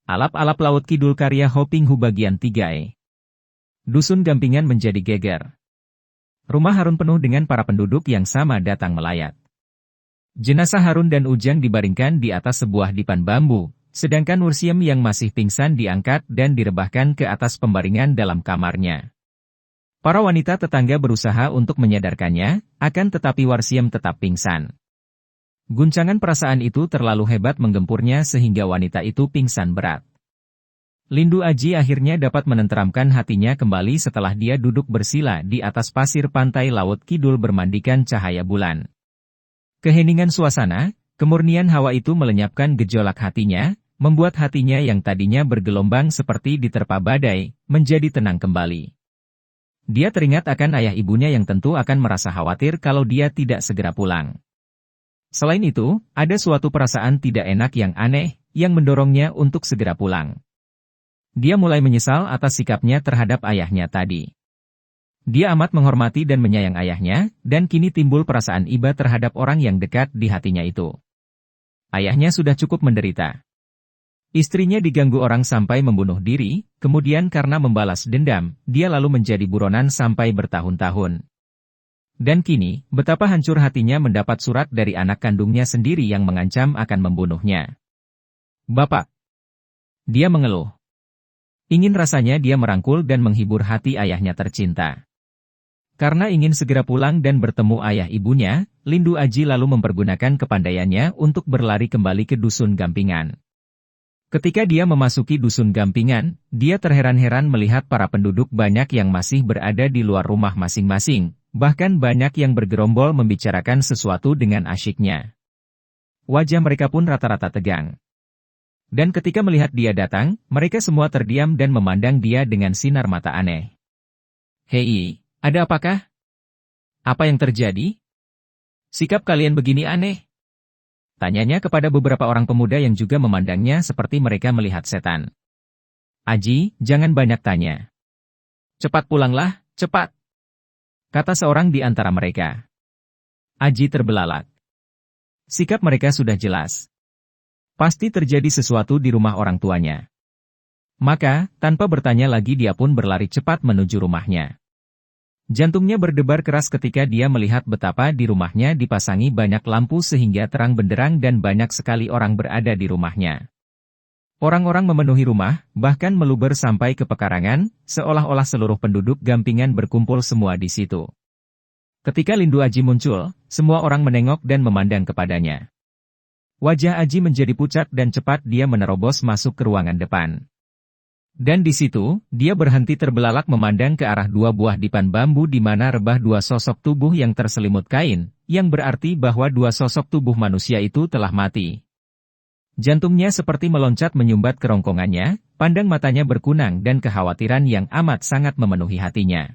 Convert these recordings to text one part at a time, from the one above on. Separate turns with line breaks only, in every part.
Alap-alap Laut Kidul karya Hoping Hu bagian 3e. Dusun Gampingan menjadi geger. Rumah Harun penuh dengan para penduduk yang sama datang melayat. Jenazah Harun dan Ujang dibaringkan di atas sebuah dipan bambu, sedangkan Wursiem yang masih pingsan diangkat dan direbahkan ke atas pembaringan dalam kamarnya. Para wanita tetangga berusaha untuk menyadarkannya, akan tetapi Wursiem tetap pingsan. Guncangan perasaan itu terlalu hebat menggempurnya sehingga wanita itu pingsan berat. Lindu Aji akhirnya dapat menenteramkan hatinya kembali setelah dia duduk bersila di atas pasir pantai Laut Kidul bermandikan cahaya bulan. Keheningan suasana, kemurnian hawa itu melenyapkan gejolak hatinya, membuat hatinya yang tadinya bergelombang seperti diterpa badai, menjadi tenang kembali. Dia teringat akan ayah ibunya yang tentu akan merasa khawatir kalau dia tidak segera pulang. Selain itu, ada suatu perasaan tidak enak yang aneh, yang mendorongnya untuk segera pulang. Dia mulai menyesal atas sikapnya terhadap ayahnya tadi. Dia amat menghormati dan menyayang ayahnya, dan kini timbul perasaan iba terhadap orang yang dekat di hatinya itu. Ayahnya sudah cukup menderita. Istrinya diganggu orang sampai membunuh diri, kemudian karena membalas dendam, dia lalu menjadi buronan sampai bertahun-tahun. Dan kini, betapa hancur hatinya mendapat surat dari anak kandungnya sendiri yang mengancam akan membunuhnya. "Bapak!" Dia mengeluh. Ingin rasanya dia merangkul dan menghibur hati ayahnya tercinta. Karena ingin segera pulang dan bertemu ayah ibunya, Lindu Aji lalu mempergunakan kepandaiannya untuk berlari kembali ke Dusun Gampingan. Ketika dia memasuki Dusun Gampingan, dia terheran-heran melihat para penduduk banyak yang masih berada di luar rumah masing-masing, bahkan banyak yang bergerombol membicarakan sesuatu dengan asyiknya. Wajah mereka pun rata-rata tegang. Dan ketika melihat dia datang, mereka semua terdiam dan memandang dia dengan sinar mata aneh. "Hei, ada apakah? Apa yang terjadi? Sikap kalian begini aneh?" Tanyanya kepada beberapa orang pemuda yang juga memandangnya seperti mereka melihat setan. "Aji, jangan banyak tanya. Cepat pulanglah, cepat," kata seorang di antara mereka. Aji terbelalak. Sikap mereka sudah jelas. Pasti terjadi sesuatu di rumah orang tuanya. Maka, tanpa bertanya lagi dia pun berlari cepat menuju rumahnya. Jantungnya berdebar keras ketika dia melihat betapa di rumahnya dipasangi banyak lampu sehingga terang benderang dan banyak sekali orang berada di rumahnya. Orang-orang memenuhi rumah, bahkan meluber sampai ke pekarangan, seolah-olah seluruh penduduk Gampingan berkumpul semua di situ. Ketika Lindu Aji muncul, semua orang menengok dan memandang kepadanya. Wajah Aji menjadi pucat dan cepat dia menerobos masuk ke ruangan depan. Dan di situ, dia berhenti terbelalak memandang ke arah dua buah dipan bambu di mana rebah dua sosok tubuh yang terselimut kain, yang berarti bahwa dua sosok tubuh manusia itu telah mati. Jantungnya seperti meloncat menyumbat kerongkongannya, pandang matanya berkunang dan kekhawatiran yang amat sangat memenuhi hatinya.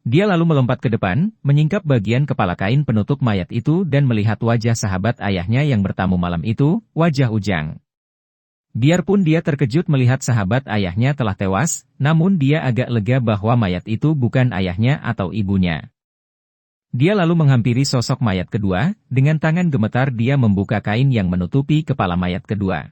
Dia lalu melompat ke depan, menyingkap bagian kepala kain penutup mayat itu dan melihat wajah sahabat ayahnya yang bertamu malam itu, wajah Ujang. Biarpun dia terkejut melihat sahabat ayahnya telah tewas, namun dia agak lega bahwa mayat itu bukan ayahnya atau ibunya. Dia lalu menghampiri sosok mayat kedua, dengan tangan gemetar dia membuka kain yang menutupi kepala mayat kedua.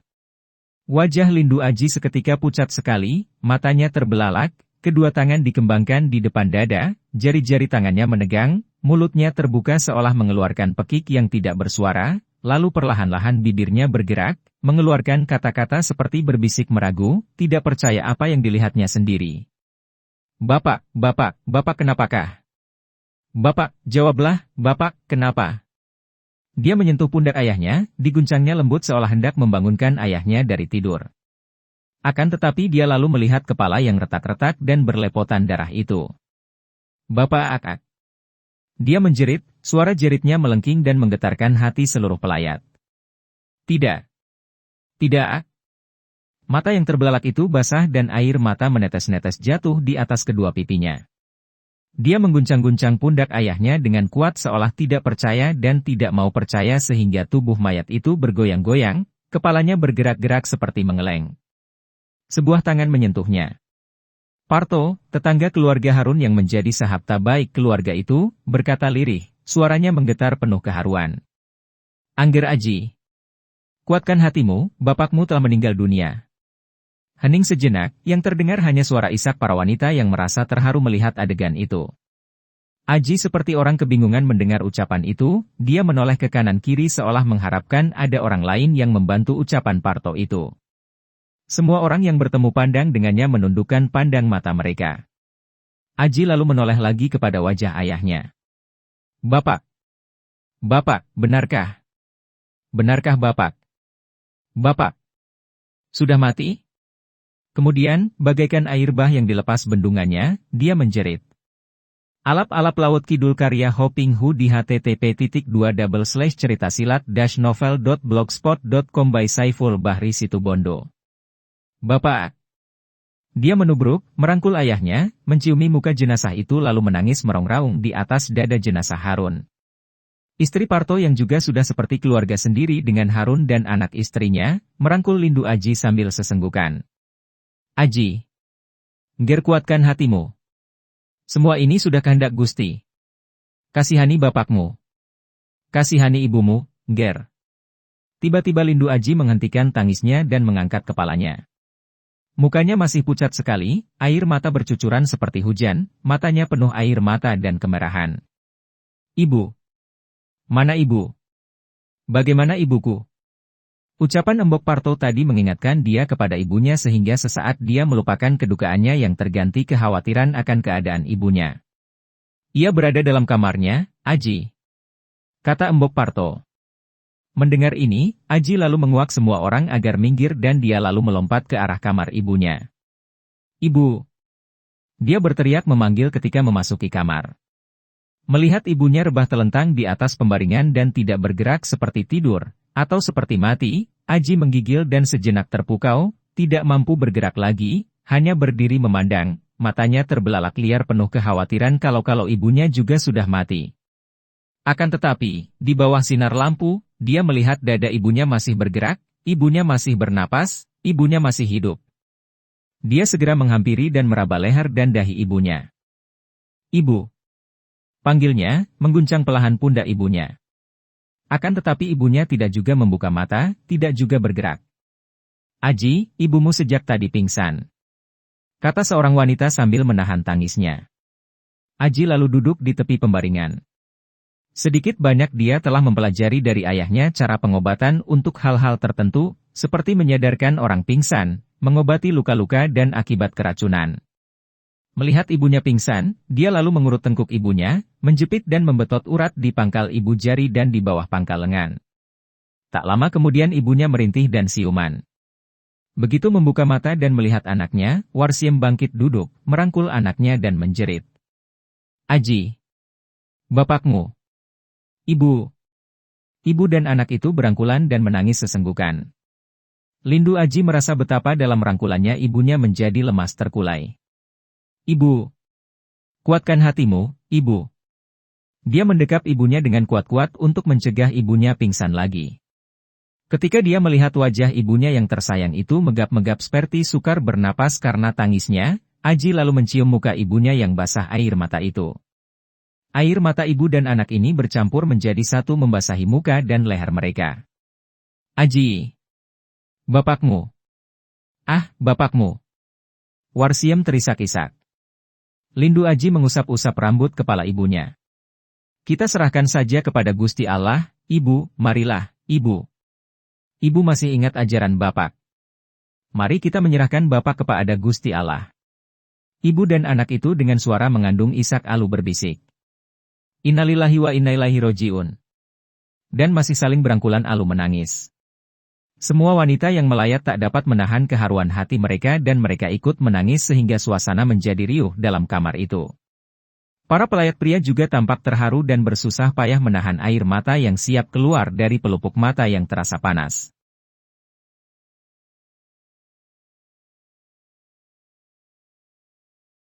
Wajah Lindu Aji seketika pucat sekali, matanya terbelalak, kedua tangan dikembangkan di depan dada, jari-jari tangannya menegang, mulutnya terbuka seolah mengeluarkan pekik yang tidak bersuara, lalu perlahan-lahan bibirnya bergerak, mengeluarkan kata-kata seperti berbisik meragu, tidak percaya apa yang dilihatnya sendiri. "Bapak, bapak, bapak kenapakah? Bapak, jawablah, bapak, kenapa?" Dia menyentuh pundak ayahnya, diguncangnya lembut seolah hendak membangunkan ayahnya dari tidur. Akan tetapi dia lalu melihat kepala yang retak-retak dan berlepotan darah itu. "Bapak akak." Dia menjerit, suara jeritnya melengking dan menggetarkan hati seluruh pelayat. "Tidak. Tidak." Mata yang terbelalak itu basah dan air mata menetes-netes jatuh di atas kedua pipinya. Dia mengguncang-guncang pundak ayahnya dengan kuat seolah tidak percaya dan tidak mau percaya sehingga tubuh mayat itu bergoyang-goyang, kepalanya bergerak-gerak seperti mengeleng. Sebuah tangan menyentuhnya. Parto, tetangga keluarga Harun yang menjadi sahabat baik keluarga itu, berkata lirih, suaranya menggetar penuh keharuan. "Angger Aji. Kuatkan hatimu, bapakmu telah meninggal dunia. Hening sejenak, yang terdengar hanya suara isak para wanita yang merasa terharu melihat adegan itu. Aji seperti orang kebingungan mendengar ucapan itu, dia menoleh ke kanan kiri seolah mengharapkan ada orang lain yang membantu ucapan Parto itu. Semua orang yang bertemu pandang dengannya menundukkan pandang mata mereka. Aji lalu menoleh lagi kepada wajah ayahnya. Bapak! Bapak, benarkah? Benarkah Bapak? Bapak! Sudah mati? Kemudian, bagaikan air bah yang dilepas bendungannya, dia menjerit. Alap-alap laut kidul karya Hoping Hu di http://ceritasilat-novel.blogspot.com by Saiful Bahri Situbondo. Bapak! Dia menubruk, merangkul ayahnya, menciumi muka jenazah itu lalu menangis merongrong di atas dada jenazah Harun. Istri Parto yang juga sudah seperti keluarga sendiri dengan Harun dan anak istrinya, merangkul Lindu Aji sambil sesenggukan. Aji! Nger kuatkan hatimu. Semua ini sudah kehendak Gusti. Kasihani bapakmu. Kasihani ibumu, Nger. Tiba-tiba Lindu Aji menghentikan tangisnya dan mengangkat kepalanya. Mukanya masih pucat sekali, air mata bercucuran seperti hujan, matanya penuh air mata dan kemerahan. Ibu. Mana ibu? Bagaimana ibuku? Ucapan Embok Parto tadi mengingatkan dia kepada ibunya sehingga sesaat dia melupakan kedukaannya yang terganti kekhawatiran akan keadaan ibunya. Ia berada dalam kamarnya, Aji. Kata Embok Parto. Mendengar ini, Aji lalu menguak semua orang agar minggir dan dia lalu melompat ke arah kamar ibunya. Ibu! Dia berteriak memanggil ketika memasuki kamar. Melihat ibunya rebah telentang di atas pembaringan dan tidak bergerak seperti tidur, atau seperti mati, Aji menggigil dan sejenak terpukau, tidak mampu bergerak lagi, hanya berdiri memandang, matanya terbelalak liar penuh kekhawatiran kalau ibunya juga sudah mati. Akan tetapi, di bawah sinar lampu, dia melihat dada ibunya masih bergerak, ibunya masih bernapas, ibunya masih hidup. Dia segera menghampiri dan meraba leher dan dahi ibunya. Ibu! Panggilnya, mengguncang pelahan pundak ibunya. Akan tetapi ibunya tidak juga membuka mata, tidak juga bergerak. Aji, ibumu sejak tadi pingsan. Kata seorang wanita sambil menahan tangisnya. Aji lalu duduk di tepi pembaringan. Sedikit banyak dia telah mempelajari dari ayahnya cara pengobatan untuk hal-hal tertentu, seperti menyadarkan orang pingsan, mengobati luka-luka dan akibat keracunan. Melihat ibunya pingsan, dia lalu mengurut tengkuk ibunya, menjepit dan membetot urat di pangkal ibu jari dan di bawah pangkal lengan. Tak lama kemudian ibunya merintih dan siuman. Begitu membuka mata dan melihat anaknya, Warsiem bangkit duduk, merangkul anaknya dan menjerit. Aji! Bapakmu! Ibu! Ibu dan anak itu berangkulan dan menangis sesenggukan. Lindu Aji merasa betapa dalam rangkulannya ibunya menjadi lemas terkulai. Ibu! Kuatkan hatimu, ibu! Dia mendekap ibunya dengan kuat-kuat untuk mencegah ibunya pingsan lagi. Ketika dia melihat wajah ibunya yang tersayang itu megap-megap seperti sukar bernapas karena tangisnya, Aji lalu mencium muka ibunya yang basah air mata itu. Air mata ibu dan anak ini bercampur menjadi satu membasahi muka dan leher mereka. Aji! Bapakmu! Ah, bapakmu! Warsiem terisak-isak. Lindu Aji mengusap-usap rambut kepala ibunya. Kita serahkan saja kepada Gusti Allah, ibu, marilah, ibu. Ibu masih ingat ajaran Bapak. Mari kita menyerahkan Bapak kepada Gusti Allah. Ibu dan anak itu dengan suara mengandung isak alu berbisik. Innalillahi wa inna ilaihi roji'un. Dan masih saling berangkulan alu menangis. Semua wanita yang melayat tak dapat menahan keharuan hati mereka dan mereka ikut menangis sehingga suasana menjadi riuh dalam kamar itu. Para pelayat pria juga tampak terharu dan bersusah payah menahan air mata yang siap keluar dari pelupuk mata yang terasa panas.